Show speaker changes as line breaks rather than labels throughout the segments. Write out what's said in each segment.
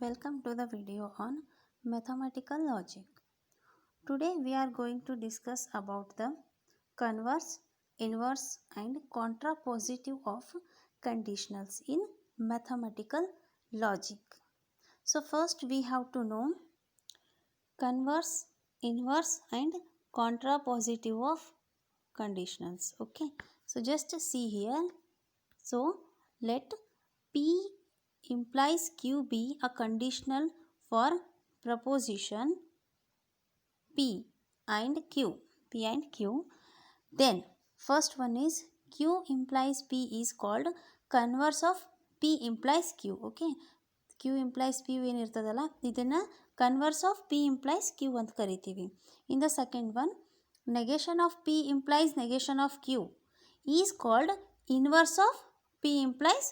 Welcome to the video on mathematical logic. Today we are going to discuss about the converse, inverse and contrapositive of conditionals in mathematical logic. So first we have to know converse, inverse and contrapositive of conditionals. Okay, so just see here. So let P implies Q be a conditional for proposition P and Q. P and Q. Then first one is Q implies P is called converse of P implies Q. Okay. Q implies P ಏನಿರ್ತದಲ್ಲ ಇದನ್ನ converse of P implies Q ಅಂತ ಕರಿತೀವಿ. In the second one, negation of P implies negation of Q is called inverse of P implies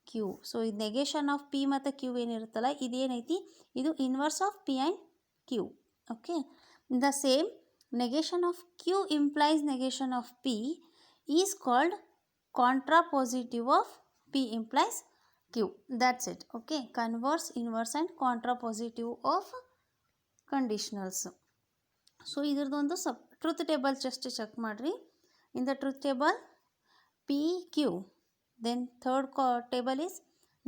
Q. So ಇದು negation of P ಮತ್ತು Q ಏನಿರುತ್ತಲ್ಲ ಇದೇನೈತಿ ಇದು inverse of P and Q. Okay. The same negation of Q implies negation of P is called contrapositive of P implies Q. That's it. Okay. Converse, inverse and contrapositive of conditionals. So ಇದರದೊಂದು truth table just check ಮಾಡ್ರಿ. In the truth table P, Q. Then third table is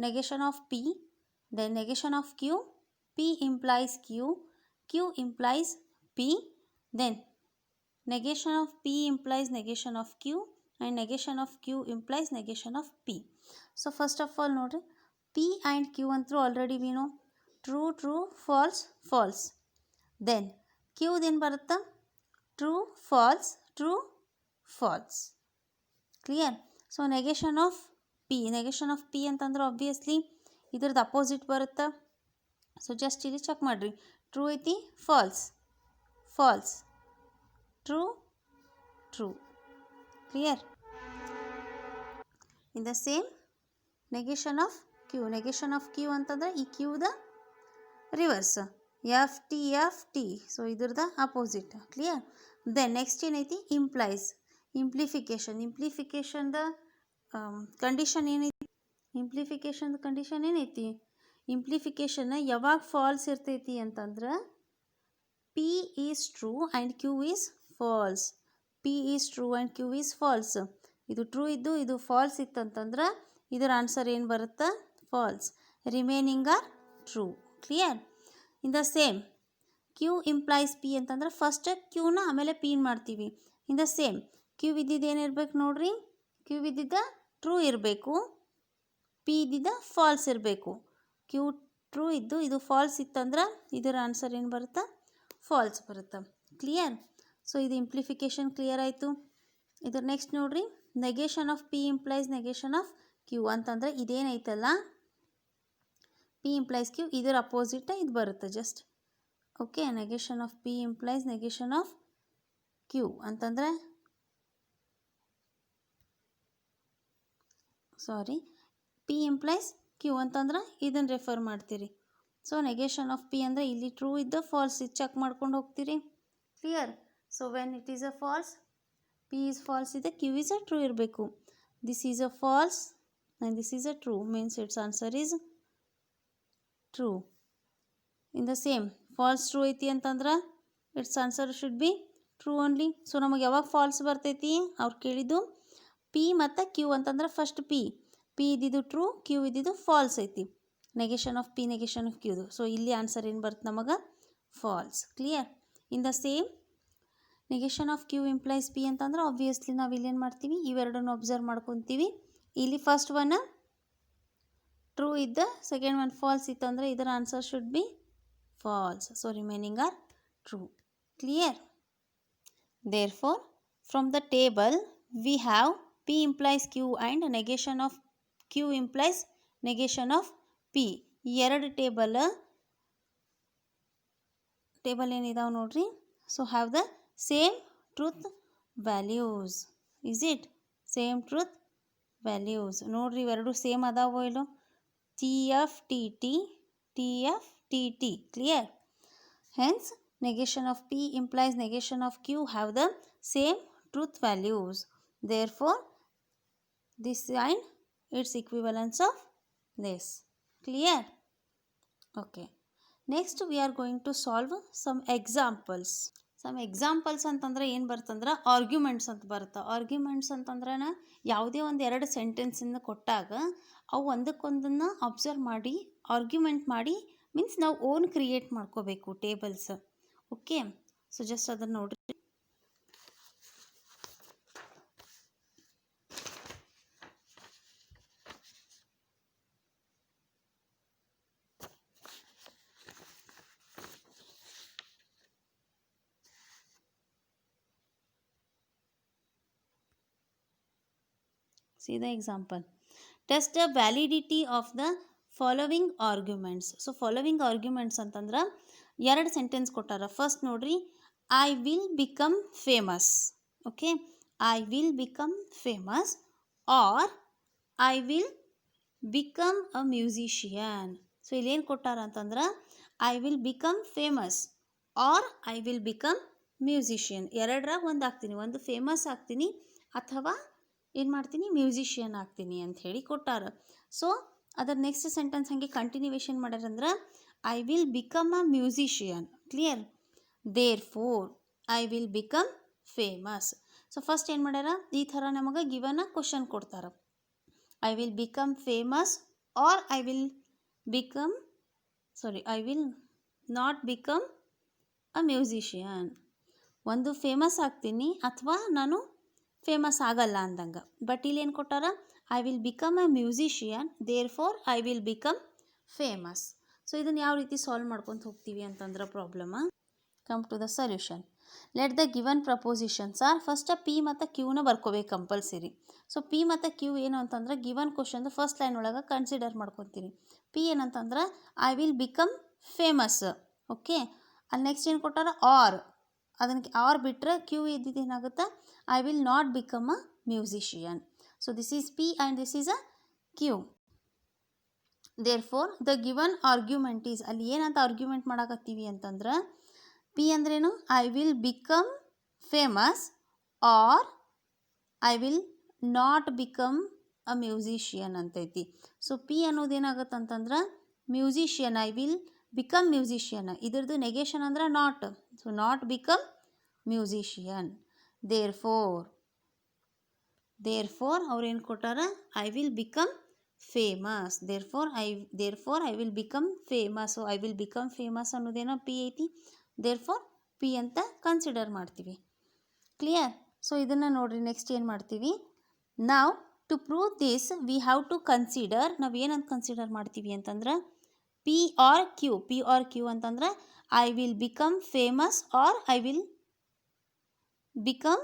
negation of P. Then negation of Q. P implies Q. Q implies P. Then negation of P implies negation of Q and negation of Q implies negation of P. So first of all note P and Q antru already we know true, true, false, false. Then Q then barutta true, false, true, false. Clear? So negation of P ಅಂತಂದ್ರೆ obviously ಇದ್ರದ್ದು opposite ಬರುತ್ತಾ. So just ಇಲ್ಲಿ check ಮಾಡಿರಿ. True ಐತಿ, false, false, true, true. Clear? In the same negation of Q ಅಂತಂದ್ರೆ ಈ ಕ್ಯೂದ reverse F T. So ಇದ್ರದ್ದು ಅಪೋಸಿಟ್. ಕ್ಲಿಯರ್? ದೆನ್ ನೆಕ್ಸ್ಟ್ ಏನೈತಿ ಇಂಪ್ಲಿಫಿಕೇಷನ್ದ ಕಂಡೀಷನ್ ಏನೈತಿ ಇಂಪ್ಲಿಫಿಕೇಷನ್ ಯಾವಾಗ ಫಾಲ್ಸ್ ಇರ್ತೈತಿ ಅಂತಂದ್ರೆ P is true and Q is false. P is true and Q is false. ಇದು ಟ್ರೂ ಇದ್ದು ಇದು ಫಾಲ್ಸ್ ಇತ್ತಂತಂದ್ರೆ ಇದರ ಆನ್ಸರ್ ಏನು ಬರುತ್ತೆ? False. Remaining are true. Clear? In the same Q implies P ಅಂತಂದ್ರೆ ಫಸ್ಟ್ ಕ್ಯೂನ ಆಮೇಲೆ ಪಿನ್ ಮಾಡ್ತೀವಿ. ಇನ್ ದ ಸೇಮ್ ಕ್ಯೂ ಇದ್ದಿದ್ದು ಏನಿರ್ಬೇಕು ನೋಡ್ರಿ, ಕ್ಯೂ ಇದ್ದಿದ್ದ ಟ್ರೂ ಇರಬೇಕು, ಪಿ ಇದ್ದಿದ್ದ ಫಾಲ್ಸ್ ಇರಬೇಕು. ಕ್ಯೂ ಟ್ರೂ ಇದ್ದು ಇದು ಫಾಲ್ಸ್ ಇತ್ತಂದ್ರೆ ಇದರ ಆನ್ಸರ್ ಏನು ಬರುತ್ತೆ? ಫಾಲ್ಸ್ ಬರುತ್ತೆ. ಕ್ಲಿಯರ್? ಸೊ ಇದು ಇಂಪ್ಲಿಫಿಕೇಷನ್ ಕ್ಲಿಯರ್ ಆಯಿತು. ಇದ್ರ ನೆಕ್ಸ್ಟ್ ನೋಡ್ರಿ, negation of P implies negation of Q ಅಂತಂದ್ರೆ ಇದೇನೈತಲ್ಲ ಪಿ ಇಂಪ್ಲೈಸ್ ಕ್ಯೂ ಇದರ ಅಪೋಸಿಟ್ ಇದು ಬರುತ್ತೆ just. Okay. Negation of P implies negation of Q ಅಂತಂದರೆ ಪಿ ಇಂಪ್ಲೈಸ್ ಕ್ಯೂ ಅಂತಂದ್ರೆ ಇದನ್ನು ರೆಫರ್ ಮಾಡ್ತೀರಿ. ಸೊ ನೆಗೇಷನ್ ಆಫ್ ಪಿ ಅಂದರೆ ಇಲ್ಲಿ ಟ್ರೂ ಇದ್ದ ಫಾಲ್ಸ್ ಇದು ಚೆಕ್ ಮಾಡ್ಕೊಂಡು ಹೋಗ್ತೀರಿ. Clear? So when it is a false, P is false ಇದೆ, ಕ್ಯೂ ಈಸ್ ಅ ಟ್ರೂ ಇರಬೇಕು. This is a false and this is a true means its answer is true. In the same false true ಐತಿ ಅಂತಂದ್ರೆ its answer should be true only. So ನಮಗೆ ಯಾವಾಗ falls ಬರ್ತೈತಿ ಅವ್ರು ಕೇಳಿದ್ದು P ಮತ್ತು Q ಅಂತಂದ್ರೆ ಫಸ್ಟ್ ಪಿ ಇದ್ದಿದ್ದು ಟ್ರೂ, ಕ್ಯೂ ಇದ್ದಿದ್ದು ಫಾಲ್ಸ್ ಐತಿ. Negation of P negation of ಕ್ಯೂದು. ಸೊ ಇಲ್ಲಿ ಆನ್ಸರ್ ಏನು ಬರುತ್ತೆ ನಮಗೆ? False. Clear? In the same negation of Q implies P ಅಂತಂದ್ರೆ ಆಬ್ವಿಯಸ್ಲಿ ನಾವು ಇಲ್ಲೇನು ಮಾಡ್ತೀವಿ, ಇವೆರಡನ್ನು ಅಬ್ಸರ್ವ್ ಮಾಡ್ಕೊತೀವಿ. ಇಲ್ಲಿ ಫಸ್ಟ್ ಒನ್ ಟ್ರೂ ಇದ್ದ ಸೆಕೆಂಡ್ ಒನ್ ಫಾಲ್ಸ್ ಇತ್ತಂದರೆ ಇದರ answer should be false. So remaining are true. Clear? Therefore, from the table we have P implies Q and negation of Q implies negation of P. ಈ ಎರಡು table ಏನಿದಾವೆ ನೋಡ್ರಿ. So have the same truth values. Is it? Same truth values. ನೋಡ್ರಿ ಇವೆರಡು same ಅದಾವೋ ಇಲ್ಲೋ? TF TT. Clear? Hence negation of P implies negation of Q have the same truth values. Therefore this sign its equivalence of this. Clear? Okay, next we are going to solve some examples. Some examples ಅಂತಂದ್ರೆ ಏನು ಬರ್ತಂದ್ರೆ arguments ಅಂತ ಬರುತ್ತೆ. Arguments ಅಂತಂದ್ರೆ ಯಾವುದೇ ಒಂದು ಎರಡು ಸೆಂಟೆನ್ಸನ್ನು ಕೊಟ್ಟಾಗ ಅವು ಒಂದಕ್ಕೊಂದನ್ನು ಅಬ್ಸರ್ವ್ ಮಾಡಿ ಆರ್ಗ್ಯುಮೆಂಟ್ ಮಾಡಿ ಮೀನ್ಸ್ ನಾವು ಓನ್ ಕ್ರಿಯೇಟ್ ಮಾಡ್ಕೋಬೇಕು ಟೇಬಲ್ಸ್. ಓಕೆ, ಸೊ ಜಸ್ಟ್ ಅದನ್ನು ನೋಡ್ರಿ. See the example. Test the validity of the following arguments. So following arguments ಅಂತಂದ್ರೆ ಎರಡು ಸೆಂಟೆನ್ಸ್ ಕೊಟ್ಟಾರ. ಫಸ್ಟ್ ನೋಡ್ರಿ, I will become famous. Okay, I will become famous or I will become a musician. So ಇಲ್ಲೇನು ಕೊಟ್ಟಾರ ಅಂತಂದ್ರೆ I will become famous or I will become musician. ಎರಡರಾಗ ಒಂದು ಆಗ್ತೀನಿ, ಒಂದು ಫೇಮಸ್ ಆಗ್ತೀನಿ ಅಥವಾ ಏನು ಮಾಡ್ತೀನಿ, ಮ್ಯೂಸಿಷಿಯನ್ ಆಗ್ತೀನಿ ಅಂತ ಹೇಳಿ ಕೊಟ್ಟಾರ. ಸೊ ಅದರ ನೆಕ್ಸ್ಟ್ ಸೆಂಟೆನ್ಸ್ ಹಾಗೆ ಕಂಟಿನ್ಯೂವೇಷನ್ ಮಾಡ್ಯಾರಂದ್ರೆ I will become a musician. Clear? Therefore I will become famous. So first ಏನು ಮಾಡ್ಯಾರ, ಈ ಥರ ನಮಗೆ ಗಿವನ್ ಅ ಕ್ವಶನ್ ಕೊಡ್ತಾರೆ. I will become famous or I will not become a musician. ಒಂದು famous ಆಗ್ತೀನಿ ಅಥವಾ ನಾನು ಫೇಮಸ್ ಆಗಲ್ಲ ಅಂದಂಗೆ. ಬಟ್ ಇಲ್ಲಿ ಏನು ಕೊಟ್ಟಾರ, I will become a musician, therefore I will become famous. So ಇದನ್ನು ಯಾವ ರೀತಿ ಸಾಲ್ವ್ ಮಾಡ್ಕೊತ ಹೋಗ್ತೀವಿ ಅಂತಂದ್ರೆ problem. Come to the solution. Let the given propositions are, first P ಮತ್ತು ಕ್ಯೂನ ಬರ್ಕೋಬೇಕು ಕಂಪಲ್ಸರಿ. ಸೊ ಪಿ ಮತ್ತು ಕ್ಯೂ ಏನು ಅಂತಂದ್ರೆ ಗಿವನ್ ಕ್ವಶನ್ದು ಫಸ್ಟ್ ಲೈನ್ ಒಳಗೆ ಕನ್ಸಿಡರ್ ಮಾಡ್ಕೊತೀನಿ. ಪಿ ಏನಂತಂದ್ರೆ I will become famous. Okay, ಅಲ್ಲಿ ನೆಕ್ಸ್ಟ್ ಏನು ಕೊಟ್ಟಾರ, ಆರ್. ಅದಕ್ಕೆ ಆರ್ ಬಿಟ್ಟರೆ ಕ್ಯೂ ಇದ್ದಿದ್ದು ಏನಾಗುತ್ತೆ, I will not become a musician. So this is P and this is a Q. Therefore the given argument is, ಅಲ್ಲಿ ಏನಂತ ಆರ್ಗ್ಯುಮೆಂಟ್ ಮಾಡಕತ್ತೀವಿ ಅಂತಂದ್ರೆ ಪಿ ಅಂದ್ರೇನು, I will become famous or I will not become a musician ಅಂತೈತಿ. So P ಅನ್ನೋದೇನಾಗುತ್ತೆ ಅಂತಂದ್ರೆ musician, I will become musician. ಇದ್ರದ್ದು negation ಅಂದ್ರೆ not. So not become musician. Therefore ಅವ್ರೇನು ಕೊಟ್ಟಾರ, I will become famous. Therefore I will become famous. So I will become famous ಅನ್ನೋದೇನೋ P ಐತಿ. Therefore P ಅಂತ consider ಮಾಡ್ತೀವಿ. Clear? So ಇದನ್ನು ನೋಡ್ರಿ, ನೆಕ್ಸ್ಟ್ ಏನು ಮಾಡ್ತೀವಿ ನಾವು, to prove this we have to consider. ನಾವು ಏನಂತ ಕನ್ಸಿಡರ್ ಮಾಡ್ತೀವಿ ಅಂತಂದ್ರೆ ಪಿ ಆರ್ ಕ್ಯೂ ಅಂತಂದ್ರೆ I will become famous or I will become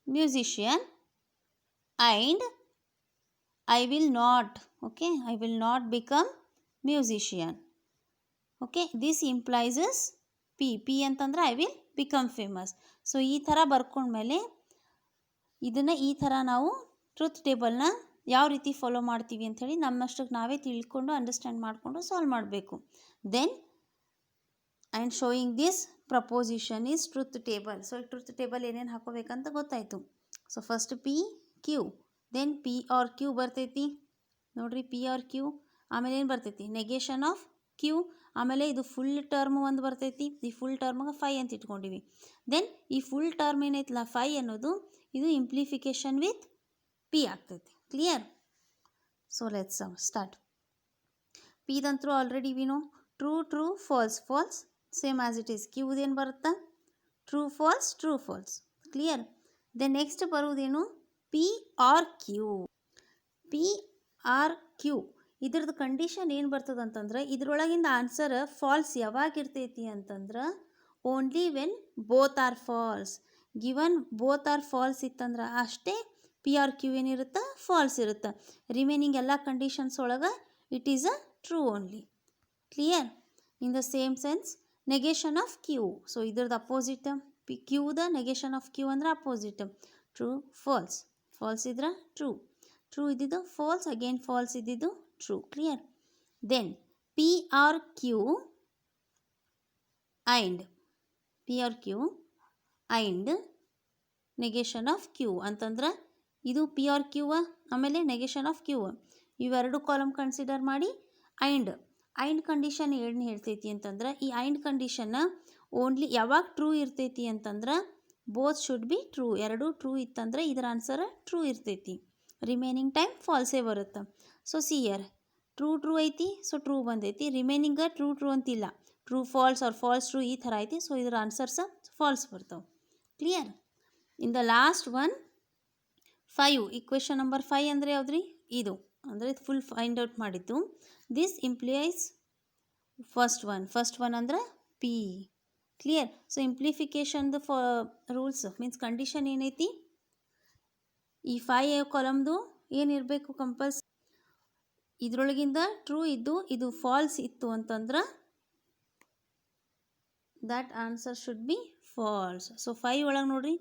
musician and I will not become musician. Okay, this implies P ಅಂತಂದ್ರೆ I will become famous. So ಈ ಥರ ಬರ್ಕೊಂಡ್ಮೇಲೆ ಇದನ್ನು ಈ ಥರ ನಾವು ಟ್ರುತ್ ಟೇಬಲ್ನ ಯಾವ ರೀತಿ ಫಾಲೋ ಮಾಡ್ತೀವಿ ಅಂಥೇಳಿ ನಮ್ಮಷ್ಟಕ್ಕೆ ನಾವೇ ತಿಳ್ಕೊಂಡು ಅಂಡರ್ಸ್ಟ್ಯಾಂಡ್ ಮಾಡಿಕೊಂಡು ಸಾಲ್ವ್ ಮಾಡಬೇಕು. Then and showing this proposition is truth table. So truth table ಏನೇನು ಹಾಕೋಬೇಕಂತ ಗೊತ್ತಾಯಿತು. So first P Q, then P or Q ಬರ್ತೈತಿ ನೋಡ್ರಿ, ಪಿ ಆರ್ ಕ್ಯೂ. ಆಮೇಲೆ ಏನು ಬರ್ತೈತಿ, ನೆಗೇಷನ್ ಆಫ್ ಕ್ಯೂ. ಆಮೇಲೆ ಇದು ಫುಲ್ ಟರ್ಮ್ ಒಂದು ಬರ್ತೈತಿ. ಈ ಫುಲ್ ಟರ್ಮ್ಗೆ 5 ಅಂತ ಇಟ್ಕೊಂಡಿವಿ. ದೆನ್ ಈ ಫುಲ್ ಟರ್ಮ್ ಏನೈತಲ್ಲ 5 ಅನ್ನೋದು, ಇದು ಇಂಪ್ಲಿಫಿಕೇಶನ್ ವಿತ್ ಪಿ ಆಗ್ತೈತಿ. ಕ್ಲಿಯರ್? So let's start. ಪಿದಂತರೂ already we know, true false same as it is. ಕ್ಯೂದೇನು ಬರುತ್ತಾ, true false. Clear? Then next ಬರುವುದೇನು, ಪಿ ಆರ್ ಕ್ಯೂ. ಇದ್ರದ್ದು ಕಂಡೀಷನ್ ಏನು ಬರ್ತದೆ ಅಂತಂದ್ರೆ, ಇದ್ರೊಳಗಿಂದ ಆನ್ಸರ್ ಫಾಲ್ಸ್ ಯಾವಾಗ ಇರ್ತೈತಿ ಅಂತಂದ್ರೆ only when both are false. Given both are false ಇತ್ತಂದ್ರೆ ಅಷ್ಟೇ ಪಿ ಆರ್ ಕ್ಯೂ ಏನಿರುತ್ತೆ, ಫಾಲ್ಸ್ ಇರುತ್ತೆ. ರಿಮೈನಿಂಗ್ ಎಲ್ಲ ಕಂಡೀಷನ್ಸ್ ಒಳಗೆ it is a true only. Clear? In the same sense negation of Q. So ಇದ್ರದ್ದು ಅಪೋಸಿಟ್ ಕ್ಯೂದ ನೆಗೇಷನ್ ಆಫ್ ಕ್ಯೂ ಅಂದ್ರೆ opposite. True false ಇದ್ರೆ ಟ್ರೂ ಇದ್ದಿದ್ದು ಫಾಲ್ಸ್, ಅಗೇನ್ ಫಾಲ್ಸ್ ಇದ್ದಿದ್ದು true. Clear? Then P or Q and negation of Q ಅಂತಂದ್ರೆ ಇದು P or Q ಆಮೇಲೆ negation of Q. ಇವೆರಡು ಕಾಲಮ್ ಕನ್ಸಿಡರ್ ಮಾಡಿ ಐಂಡ್ ಕಂಡೀಷನ್ ಏನು ಹೇಳ್ತೈತಿ ಅಂತಂದ್ರೆ ಈ ಐಂಡ್ ಕಂಡೀಷನ್ನ ಓನ್ಲಿ ಯಾವಾಗ ಟ್ರೂ ಇರ್ತೈತಿ ಅಂತಂದ್ರೆ ಬೋತ್ ಶುಡ್ ಬಿ ಟ್ರೂ, ಎರಡು ಟ್ರೂ ಇತ್ತಂದ್ರೆ ಇದರ ಆನ್ಸರ್ ಟ್ರೂ ಇರ್ತೈತಿ, ರಿಮೈನಿಂಗ್ ಟೈಮ್ ಫಾಲ್ಸೇ ಬರುತ್ತೆ. ಸೊ ಸಿ ಇಯರ್ ಟ್ರೂ ಐತಿ, ಸೊ ಟ್ರೂ ಬಂದೈತಿ, ರಿಮೈನಿಂಗ ಟ್ರೂ ಅಂತಿಲ್ಲ, true false or false true ಈ ಥರ ಐತಿ, ಸೊ ಇದರ ಆನ್ಸರ್ಸ್ ಫಾಲ್ಸ್ ಬರ್ತಾವೆ. Clear? In the last one 5, equation number 5 ಅಂದರೆ ಯಾವ್ದ್ರಿ? ಇದು ಅಂದರೆ ಫುಲ್ ಫೈಂಡ್ ಔಟ್ ಮಾಡಿದ್ದು. ದಿಸ್ ಇಂಪ್ಲಿಯೈಸ್ ಫಸ್ಟ್ ಒನ್ ಅಂದ್ರೆ ಪಿ. ಕ್ಲಿಯರ್? ಸೊ ಇಂಪ್ಲಿಫಿಕೇಶನ್ದು ರೂಲ್ಸ್ ಮೀನ್ಸ್ ಕಂಡೀಷನ್ ಏನೈತಿ, ಈ 5 ಕಾಲಮ್ದು ಏನಿರಬೇಕು ಕಂಪಲ್ಸರಿ, ಇದರೊಳಗಿಂದ ಟ್ರೂ ಇದ್ದು ಇದು ಫಾಲ್ಸ್ ಇತ್ತು ಅಂತಂದ್ರೆ that answer should be false. So 5 ಒಳಗೆ ನೋಡ್ರಿ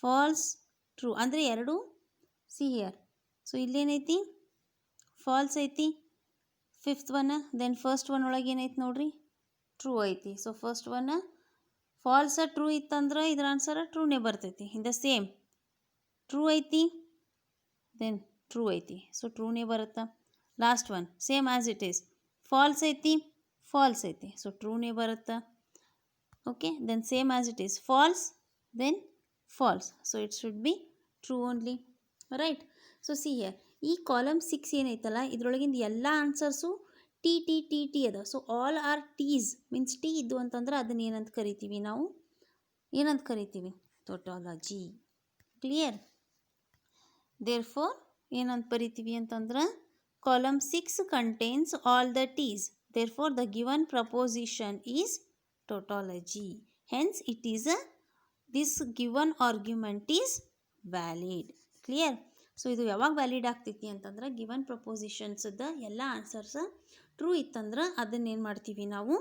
ಫಾಲ್ಸ್ ಟ್ರೂ ಅಂದರೆ ಎರಡು ಸಿ ಹಿಯರ್. ಸೊ ಇಲ್ಲೇನೈತಿ ಫಾಲ್ಸ್ ಐತಿ, fifth one, then first one ಒಳಗೆ ಏನೈತಿ ನೋಡ್ರಿ ಟ್ರೂ ಐತಿ. So first one false true ಇತ್ತಂದ್ರೆ ಇದ್ರ ಆನ್ಸರ್ ಟ್ರೂನೇ ಬರ್ತೈತಿ. ಇನ್ ದ ಸೇಮ್ ಟ್ರೂ ಐತಿ ದೆನ್ ಟ್ರೂ ಐತಿ, ಸೊ ಟ್ರೂನೇ ಬರುತ್ತೆ. Last one same as it is, false ಐತಿ ಸೊ ಟ್ರೂನೇ ಬರುತ್ತೆ. Okay, then same as it is false then false, so it should be true only. Right? So see here ಈ column 6 ಏನೈತಲ್ಲ ಇದರೊಳಗಿಂದ ಎಲ್ಲ ಆನ್ಸರ್ಸು ಟಿ ಅದ. So all are Ts means T ಇದ್ದು ಅಂತಂದ್ರೆ ಅದನ್ನ ಏನಂತ ಕರಿತೀವಿ ನಾವು? ಏನಂತ ಕರಿತೀವಿ? ಟೋಟಾಲಜಿ. ಕ್ಲಿಯರ್? ದೇರ್ಫೋರ್ ಏನಂತ ಬರಿತೀವಿ ಅಂತಂದ್ರೆ column 6 contains all the Ts, therefore the given proposition is tautology. Hence it is this given argument is valid. Clear? So ಇದು ಯಾವಾಗ ವ್ಯಾಲಿಡ್ ಆಗ್ತೈತಿ ಅಂತಂದ್ರೆ ಗಿವನ್ ಪ್ರಪೋಸಿಷನ್ಸ್ದ ಎಲ್ಲ ಆನ್ಸರ್ಸ್ ಟ್ರೂ ಇತ್ತಂದ್ರೆ ಅದನ್ನೇನು ಮಾಡ್ತೀವಿ ನಾವು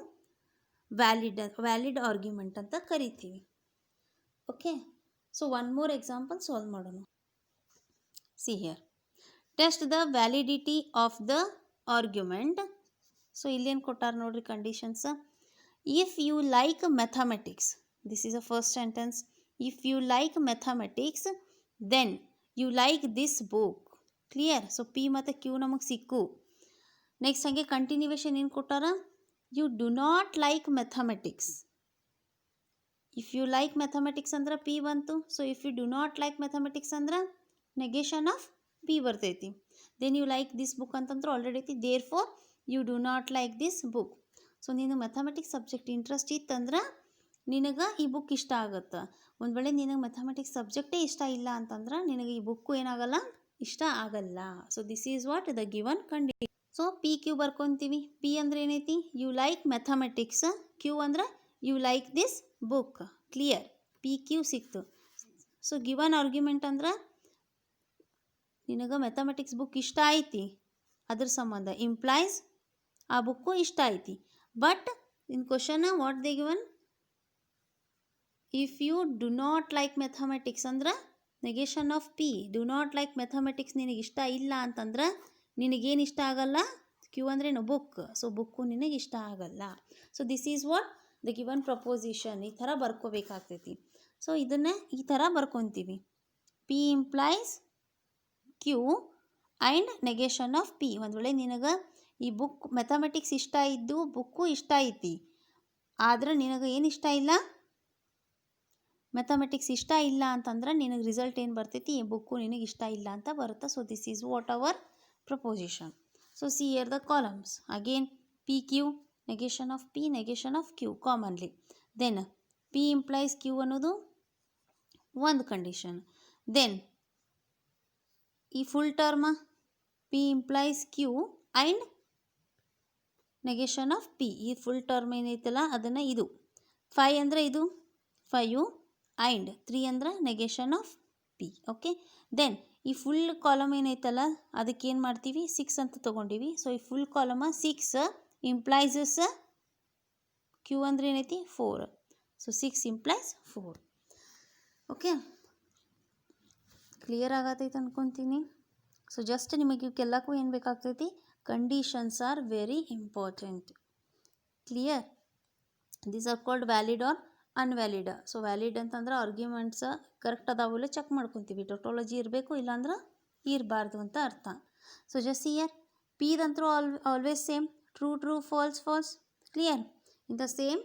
ವ್ಯಾಲಿಡ್ ಆರ್ಗ್ಯುಮೆಂಟ್ ಅಂತ ಕರಿತೀವಿ. Okay, so one more example solve ಮಾಡೋಣ. See here test the validity of the argument. So ಇಲ್ಲೇನು ಕೊಟ್ಟಾರ ನೋಡ್ರಿ conditions. If you like mathematics, this is the first sentence. If you like mathematics, then you like this book. Clear? So P ಮತ್ತು Q ನಮಗೆ ಸಿಕ್ಕು. Next ಹಾಗೆ continuation ಏನು ಕೊಟ್ಟಾರ? You do not like mathematics. If you like mathematics ಅಂದ್ರೆ P ಬಂತು. So if you do not like mathematics ಅಂದ್ರೆ negation of P ಬರ್ತೈತಿ. Then you like this book ಅಂತಂದ್ರೆ ಆಲ್ರೆಡಿ ಐತಿ. Therefore you do not like this book. So ನೀನು mathematics subject interest ಇತ್ತಂದ್ರೆ ನಿನಗೆ ಈ ಬುಕ್ ಇಷ್ಟ ಆಗುತ್ತೆ. ಒಂದು ವೇಳೆ ನಿನಗೆ ಮ್ಯಾಥಮೆಟಿಕ್ಸ್ ಸಬ್ಜೆಕ್ಟೇ ಇಷ್ಟ ಇಲ್ಲ ಅಂತಂದ್ರೆ ನಿನಗೆ ಈ ಬುಕ್ಕು ಏನಾಗಲ್ಲ, ಇಷ್ಟ ಆಗಲ್ಲ. So this is what the given condition. So P Q ಬರ್ಕೊತೀವಿ. ಪಿ ಅಂದ್ರೆ ಏನೈತಿ? You like mathematics. ಕ್ಯೂ ಅಂದ್ರೆ you like this book. Clear? P Q ಸಿಕ್ತು. ಸೊ ಗಿವನ್ ಆರ್ಗ್ಯುಮೆಂಟ್ ಅಂದ್ರೆ ನಿನಗೆ ಮ್ಯಾಥಮೆಟಿಕ್ಸ್ ಬುಕ್ ಇಷ್ಟ ಐತಿ, ಅದ್ರ ಸಂಬಂಧ ಇಂಪ್ಲೈಸ್ ಆ ಬುಕ್ಕು ಇಷ್ಟ ಐತಿ. But in question what they given? If you do not like mathematics ಅಂದ್ರೆ negation of P. Do not like mathematics ನಿನಗೆ ಇಷ್ಟ ಇಲ್ಲ ಅಂತಂದ್ರೆ ನಿನಗೇನು ಇಷ್ಟ ಆಗಲ್ಲ? Q ಅಂದ್ರೆ ಏನು? ಬುಕ್. ಸೊ ಬುಕ್ಕು ನಿನಗೆ ಇಷ್ಟ ಆಗಲ್ಲ. So this is what the given proposition. ಈ ಥರ ಬರ್ಕೋಬೇಕಾಗ್ತೈತಿ. ಸೊ ಇದನ್ನು ಈ ಥರ ಬರ್ಕೊತೀವಿ. P implies Q and negation of P. ಒಂದು ವೇಳೆ ನಿನಗೆ ಈ ಬುಕ್ ಮ್ಯಾಥಮೆಟಿಕ್ಸ್ ಇಷ್ಟ ಇದ್ದು ಬುಕ್ಕು ಇಷ್ಟ ಐತಿ, ಆದ್ರೆ ನಿನಗೆ ಏನು ಇಷ್ಟ ಇಲ್ಲ? ಮ್ಯಾಥಮೆಟಿಕ್ಸ್ ಇಷ್ಟ ಇಲ್ಲ ಅಂತಂದ್ರೆ ನಿನಗೆ ರಿಸಲ್ಟ್ ಏನು ಬರ್ತೈತಿ? ಈ ಬುಕ್ಕು ನಿನಗೆ ಇಷ್ಟ ಇಲ್ಲ ಅಂತ ಬರುತ್ತೆ. So this is what our proposition. So see here the columns again P Q, negation of P, negation of Q commonly. Then P implies Q ಅನ್ನೋದು ಒಂದು ಕಂಡೀಷನ್. ದೆನ್ ಈ full term P implies Q and negation of P. ಈ full term ಏನೈತಲ್ಲ ಅದನ್ನು ಇದು 5 ಅಂದರೆ ಇದು 5 and 3 ಅಂದ್ರೆ negation of P. Okay, then ಈ ಫುಲ್ ಕಾಲಮ್ ಏನೈತಲ್ಲ ಅದಕ್ಕೆ ಏನು ಮಾಡ್ತೀವಿ? 6 ಅಂತ ತೊಗೊಂಡಿವಿ. ಸೊ ಈ ಫುಲ್ ಕಾಲಮ 6 ಇಂಪ್ಲೈಸಸ್ ಕ್ಯೂ ಅಂದರೆ ಏನೈತಿ? 4. So 6 implies 4. ಓಕೆ, ಕ್ಲಿಯರ್ ಆಗತೈತೆ ಅನ್ಕೊತೀನಿ. ಸೊ ಜಸ್ಟ್ ನಿಮಗೆ ಇವಕ್ಕೆಲ್ಲಕ್ಕೂ ಏನು ಬೇಕಾಗ್ತೈತಿ? Conditions are very important. Clear? These are called valid or invalid. So valid ಅಂತಂದ್ರೆ ಆರ್ಗ್ಯುಮೆಂಟ್ಸ್ ಕರೆಕ್ಟ್ ಅದಾವಲ್ಲ ಚೆಕ್ ಮಾಡ್ಕೊತೀವಿ. ಟೋಟಾಲಜಿ ಇರಬೇಕು, ಇಲ್ಲಾಂದ್ರೆ ಇರಬಾರ್ದು ಅಂತ ಅರ್ಥ. So just see here, P danthru always same, true, true, false, false. Clear? In the same,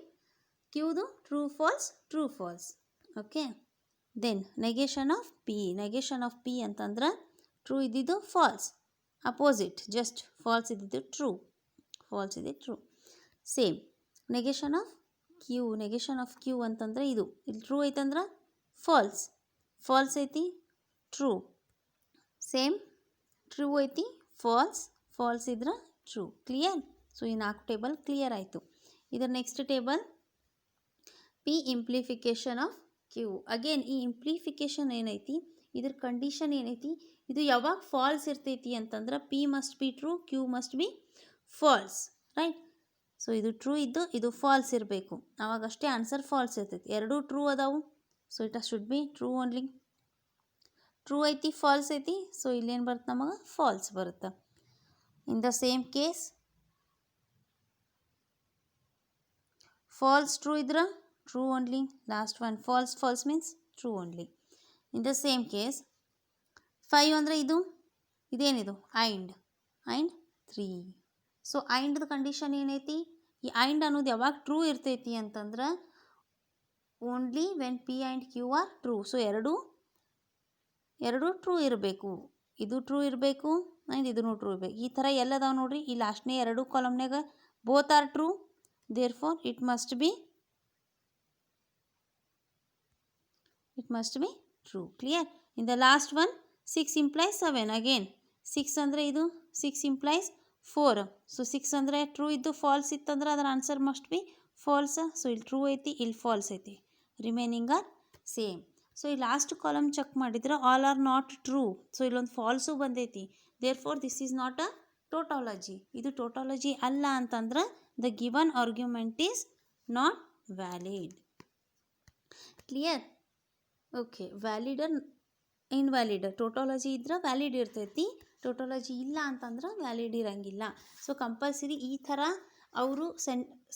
Q do true, false. Okay. Then negation of P. Negation of P ಅಂತಂದ್ರೆ true ಇದ್ದಿದ್ದು false. Opposite, just false ಇದ್ದಿದ್ದು true. False ಇದ್ದಿದ್ದು true. Same. Negation of Q. Negation of Q ಅಂತಂದ್ರೆ ಇದು. ಇಲ್ಲಿ true ಐತಂದ್ರೆ false. False ಐತಿ true. Same. True ಐತಿ false. False ಇದ್ರೆ true. Clear? ಸೊ ಈ 4 ಟೇಬಲ್ ಕ್ಲಿಯರ್ ಆಯಿತು. ಇದರ next table P ಇಂಪ್ಲಿಫಿಕೇಶನ್ of Q. Again ಈ ಇಂಪ್ಲಿಫಿಕೇಶನ್ ಏನೈತಿ, ಇದ್ರ ಕಂಡೀಷನ್ ಏನೈತಿ, ಇದು ಯಾವಾಗ ಫಾಲ್ಸ್ ಇರ್ತೈತಿ ಅಂತಂದ್ರೆ P must be true, Q must be false. Right? So ಇದು ಟ್ರೂ ಇದ್ದು ಇದು ಫಾಲ್ಸ್ ಇರಬೇಕು, ಅವಾಗಷ್ಟೇ ಆನ್ಸರ್ ಫಾಲ್ಸ್ ಇರ್ತೈತಿ. ಎರಡೂ ಟ್ರೂ ಅದಾವು, so it should be true only. True ಐತಿ ಫಾಲ್ಸ್ ಐತಿ, ಸೊ ಇಲ್ಲೇನು ಬರುತ್ತೆ ನಮಗೆ ಫಾಲ್ಸ್ ಬರುತ್ತೆ. ಇನ್ the same case false true idra true only. Last one false means true only. In the same case 5 andre idenidu and 3. So and the condition ಏನೈತಿ, ಈ and ಅನ್ನೋದು ಯಾವಾಗ ಟ್ರೂ ಇರ್ತೈತಿ ಅಂತಂದ್ರೆ only when P and Q are true. So ಎರಡು true ಇರಬೇಕು, ಇದು true ಇರಬೇಕು ಆ್ಯಂಡ್ ಇದೂ ಟ್ರೂ ಇರಬೇಕು. ಈ ಥರ ಎಲ್ಲದಾವ ನೋಡ್ರಿ, ಈ ಲಾಸ್ಟ್ನೇ ಎರಡು ಕಾಲಮ್ನಾಗ both are true, therefore it must be true. Clear? In the last one 6 implies 7. again 6 andre idu 6 implies 4. so 6 andre true iddu false ittandre adar answer must be false. so il true aiti, il false aiti, remaining are same. so ಈ last column check ಮಾಡಿದ್ರೆ all are not true. so ಇಲ್ಲೊಂದು falls ಬಂದೈತಿ, therefore this is not a tautology. ಇದು tautology ಅಲ್ಲ ಅಂತಂದ್ರೆ the given argument is not valid. Clear? okay. valid or invalid, tautology ಇದ್ರೆ valid ಇರ್ತೈತಿ, tautology ಇಲ್ಲ ಅಂತಂದ್ರೆ ವ್ಯಾಲಿಡ್ ಇರಂಗಿಲ್ಲ. ಸೊ ಕಂಪಲ್ಸರಿ ಈ ಥರ ಅವರು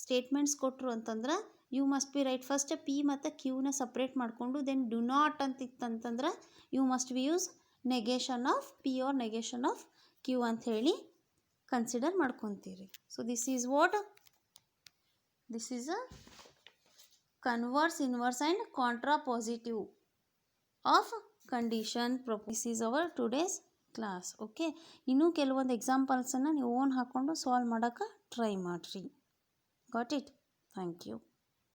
ಸ್ಟೇಟ್ಮೆಂಟ್ಸ್ ಕೊಟ್ಟರು ಅಂತಂದ್ರೆ you must be right first P ಮತ್ತು Qನ ಸಪ್ರೇಟ್ ಮಾಡಿಕೊಂಡು ದೆನ್ ಡು ನಾಟ್ ಅಂತಿತ್ತಂತಂದ್ರೆ you must be use negation of P or negation of Q ಅಂತ ಹೇಳಿ ಕನ್ಸಿಡರ್ ಮಾಡ್ಕೊತೀರಿ. So this is what, this is a converse, inverse and contrapositive of condition. This is our today's class. okay. ಇನ್ನೂ ಕೆಲವೊಂದು ಎಕ್ಸಾಂಪಲ್ಸನ್ನು ನೀವು own ಹಾಕ್ಕೊಂಡು solve ಮಾಡೋಕ್ಕೆ try ಮಾಡಿರಿ. Got it? Thank you.